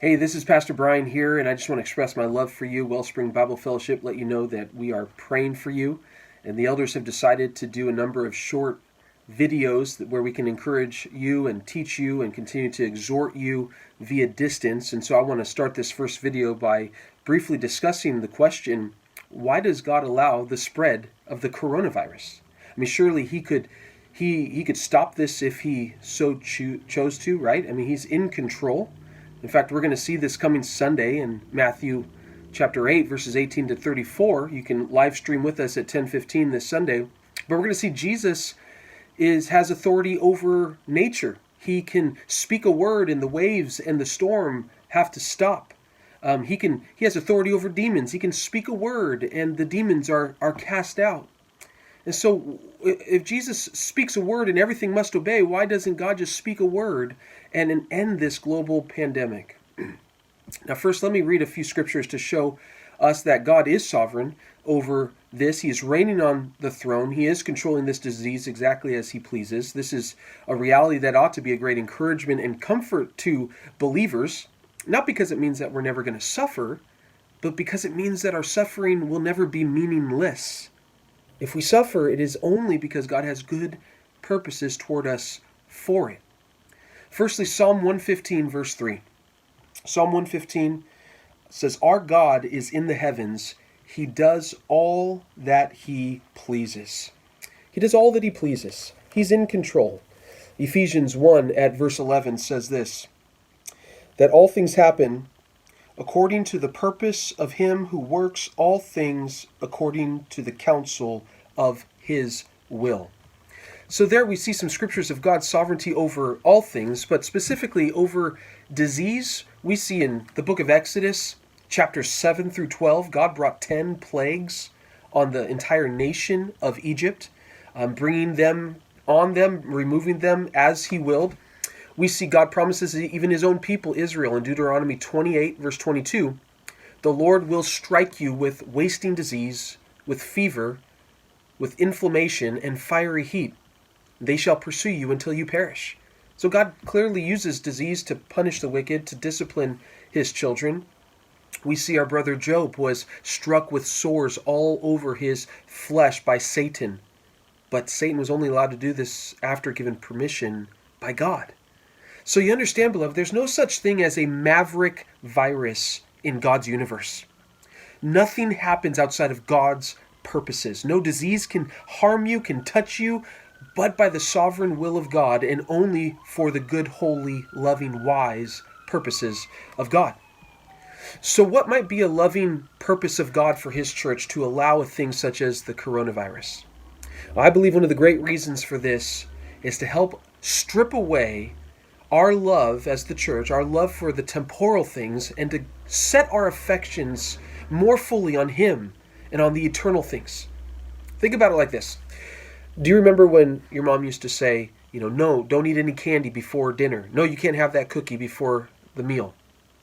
Hey, this is Pastor Bryan here, and I just want to express my love for you. Wellspring Bible Fellowship, let you know that we are praying for you, and the elders have decided to do a number of short videos where we can encourage you and teach you and continue to exhort you via distance. And so I want to start this first video by briefly discussing the question, why does God allow the spread of the coronavirus? I mean, surely he could stop this if he so chose to, right? I mean, he's in control. In fact, we're going to see this coming Sunday in Matthew chapter 8, verses 18 to 34. You can live stream with us at 10:15 this Sunday. But we're going to see Jesus has authority over nature. He can speak a word and the waves and the storm have to stop. He has authority over demons. He can speak a word and the demons are cast out. And so if Jesus speaks a word and everything must obey, why doesn't God just speak a word and end this global pandemic? Now, first, let me read a few scriptures to show us that God is sovereign over this. He is reigning on the throne. He is controlling this disease exactly as he pleases. This is a reality that ought to be a great encouragement and comfort to believers, not because it means that we're never going to suffer, but because it means that our suffering will never be meaningless. If we suffer, it is only because God has good purposes toward us for it. Firstly, Psalm 115, verse 3. Psalm 115 says, "Our God is in the heavens. He does all that he pleases." He does all that he pleases. He's in control. Ephesians 1 at verse 11 says this, that all things happen according to the purpose of him who works all things according to the counsel of his will. So there we see some scriptures of God's sovereignty over all things, but specifically over disease. We see in the book of Exodus, chapters 7 through 12, God brought 10 plagues on the entire nation of Egypt, bringing them on them, removing them as he willed. We see God promises even his own people, Israel, in Deuteronomy 28, verse 22, "The Lord will strike you with wasting disease, with fever, with inflammation, and fiery heat. They shall pursue you until you perish." So God clearly uses disease to punish the wicked, to discipline his children. We see our brother Job was struck with sores all over his flesh by Satan. But Satan was only allowed to do this after given permission by God. So you understand, beloved, there's no such thing as a maverick virus in God's universe. Nothing happens outside of God's purposes. No disease can harm you, can touch you, but by the sovereign will of God and only for the good, holy, loving, wise purposes of God. So what might be a loving purpose of God for his church to allow a thing such as the coronavirus? I believe one of the great reasons for this is to help strip away our love as the church, our love for the temporal things, and to set our affections more fully on him and on the eternal things. Think about it like this. Do you remember when your mom used to say, no, don't eat any candy before dinner. No, you can't have that cookie before the meal,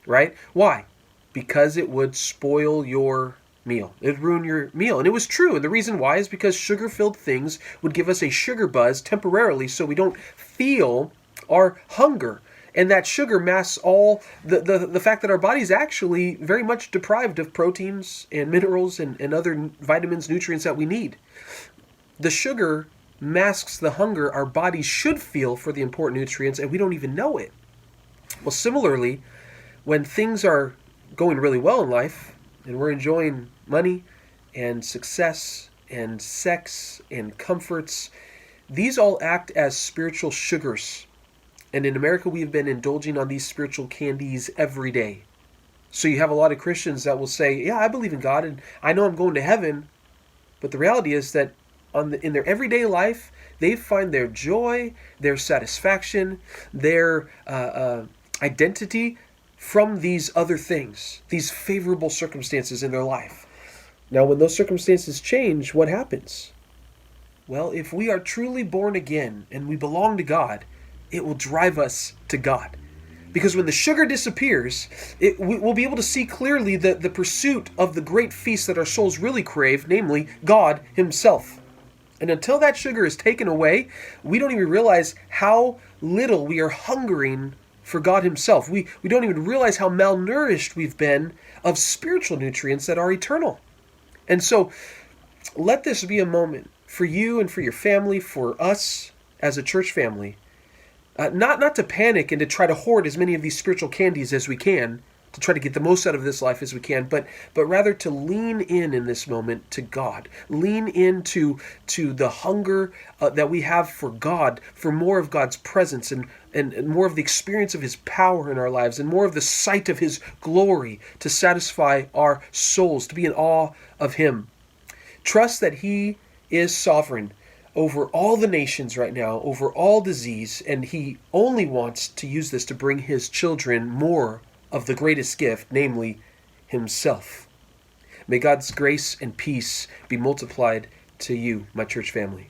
right? Why? Because it would spoil your meal. It would ruin your meal. And it was true. And the reason why is because sugar-filled things would give us a sugar buzz temporarily so we don't feel our hunger. And that sugar masks all the fact that our body is actually very much deprived of proteins and minerals and other vitamins, nutrients that we need. The sugar masks the hunger our bodies should feel for the important nutrients, and we don't even know it. Well, similarly, when things are going really well in life, and we're enjoying money and success and sex and comforts, these all act as spiritual sugars. And in America, we have been indulging on these spiritual candies every day. So you have a lot of Christians that will say, yeah, I believe in God and I know I'm going to heaven. But the reality is that in their everyday life, they find their joy, their satisfaction, their identity from these other things, these favorable circumstances in their life. Now, when those circumstances change, what happens? Well, if we are truly born again and we belong to God, it will drive us to God. Because when the sugar disappears, we'll be able to see clearly the pursuit of the great feast that our souls really crave, namely God himself. And until that sugar is taken away, we don't even realize how little we are hungering for God himself. We don't even realize how malnourished we've been of spiritual nutrients that are eternal. And so let this be a moment for you and for your family, for us as a church family, not to panic and to try to hoard as many of these spiritual candies as we can, to try to get the most out of this life as we can, but rather to lean in this moment to God. Lean into the hunger that we have for God, for more of God's presence and more of the experience of his power in our lives and more of the sight of his glory to satisfy our souls, to be in awe of him. Trust that he is sovereign over all the nations right now, over all disease, and he only wants to use this to bring his children more of the greatest gift, namely himself. May God's grace and peace be multiplied to you, my church family.